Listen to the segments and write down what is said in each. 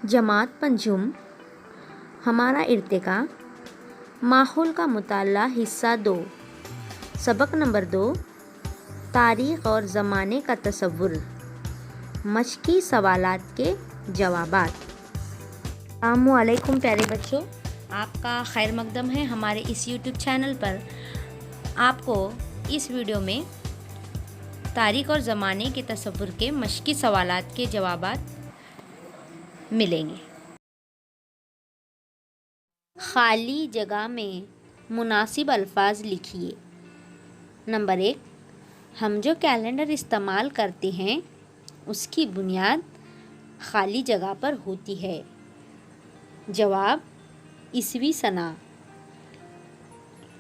جماعت پنجم ہمارا ارتقا ماحول کا مطالعہ حصہ 2 سبق نمبر 2 تاریخ اور زمانے کا تصور مشقی سوالات کے جوابات۔ السلام علیکم پیارے بچوں، آپ کا خیر مقدم ہے ہمارے اس یوٹیوب چینل پر۔ آپ کو اس ویڈیو میں تاریخ اور زمانے کے تصور کے مشقی سوالات کے جوابات ملیں گے۔ خالی جگہ میں مناسب الفاظ لکھیے۔ نمبر 1، ہم جو کیلنڈر استعمال کرتے ہیں اس کی بنیاد خالی جگہ پر ہوتی ہے۔ جواب عیسوی سنہ۔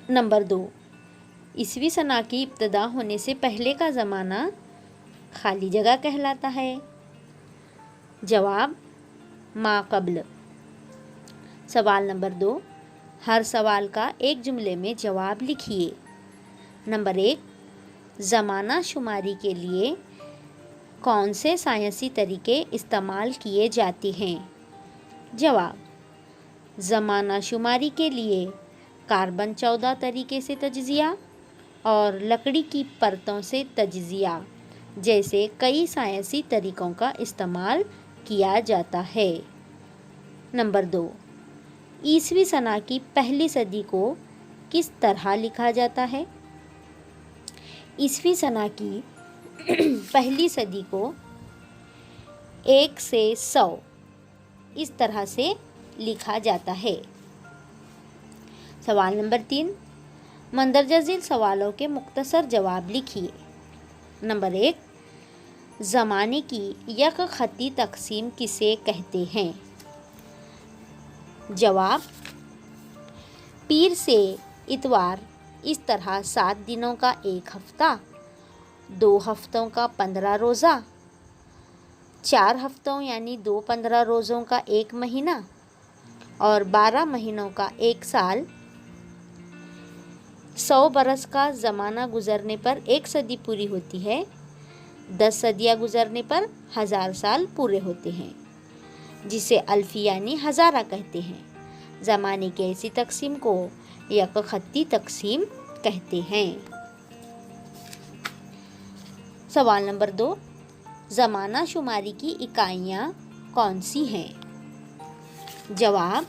نمبر 2، عیسوی سنہ کی ابتدا ہونے سے پہلے کا زمانہ خالی جگہ کہلاتا ہے۔ جواب ما قبل۔ سوال نمبر 2، ہر سوال کا ایک جملے میں جواب لکھیے۔ نمبر 1، زمانہ شماری کے لیے کون سے سائنسی طریقے استعمال کیے جاتے ہیں؟ جواب زمانہ شماری کے لیے کاربن 14 طریقے سے تجزیہ اور لکڑی کی پرتوں سے تجزیہ جیسے کئی سائنسی طریقوں کا استعمال کیا جاتا ہے۔ نمبر 2، عیسوی سنہ کی پہلی صدی کو کس طرح لکھا جاتا ہے؟ عیسوی سنہ کی پہلی صدی کو 1 سے 100 اس طرح سے لکھا جاتا ہے۔ سوال نمبر 3، مندرجہ ذیل سوالوں کے مختصر جواب لکھیے۔ نمبر 1، زمانے کی یک خطی تقسیم کسے کہتے ہیں؟ جواب پیر سے اتوار اس طرح 7 دنوں کا ایک ہفتہ، 2 ہفتوں کا 15 روزہ، 4 ہفتوں یعنی 2 15 روزوں کا ایک مہینہ اور 12 مہینوں کا ایک سال۔ 100 برس کا زمانہ گزرنے پر 1 صدی پوری ہوتی ہے، 10 صدیاں گزرنے پر 1000 سال پورے ہوتے ہیں، جسے الفی یعنی ہزارہ کہتے ہیں۔ زمانے کی ایسی تقسیم کو یک خطی تقسیم کہتے ہیں۔ سوال نمبر 2، زمانہ شماری کی اکائیاں کون سی ہیں؟ جواب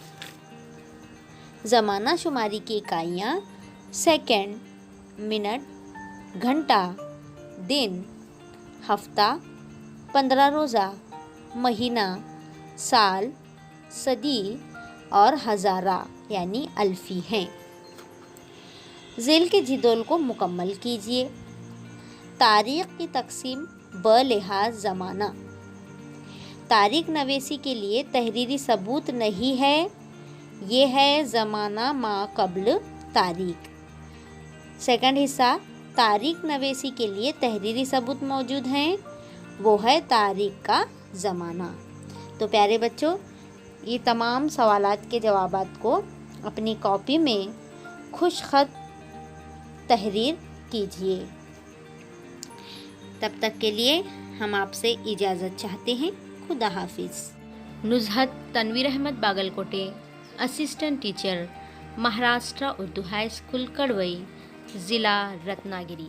زمانہ شماری کی اکائیاں سیکنڈ، منٹ، گھنٹہ، دن، ہفتہ، 15 روزہ، مہینہ، سال، صدی اور ہزارہ یعنی الفی ہیں۔ ذیل کے جدول کو مکمل کیجیے۔ تاریخ کی تقسیم بلحاظ زمانہ۔ تاریخ نویسی کے لیے تحریری ثبوت نہیں ہے، یہ ہے زمانہ ما قبل تاریخ۔ سیکنڈ حصہ، تاریخ نویسی کے لیے تحریری ثبوت موجود ہیں، وہ ہے تاریخ کا زمانہ۔ تو پیارے بچوں، یہ تمام سوالات کے جوابات کو اپنی کاپی میں خوش خط تحریر کیجیے۔ تب تک کے لیے ہم آپ سے اجازت چاہتے ہیں۔ خدا حافظ۔ Nuzhat Tanveer Ahmed Bagalkote, assistant teacher, Maharashtra Urdu high school Kadwai, ضلع رتناگری۔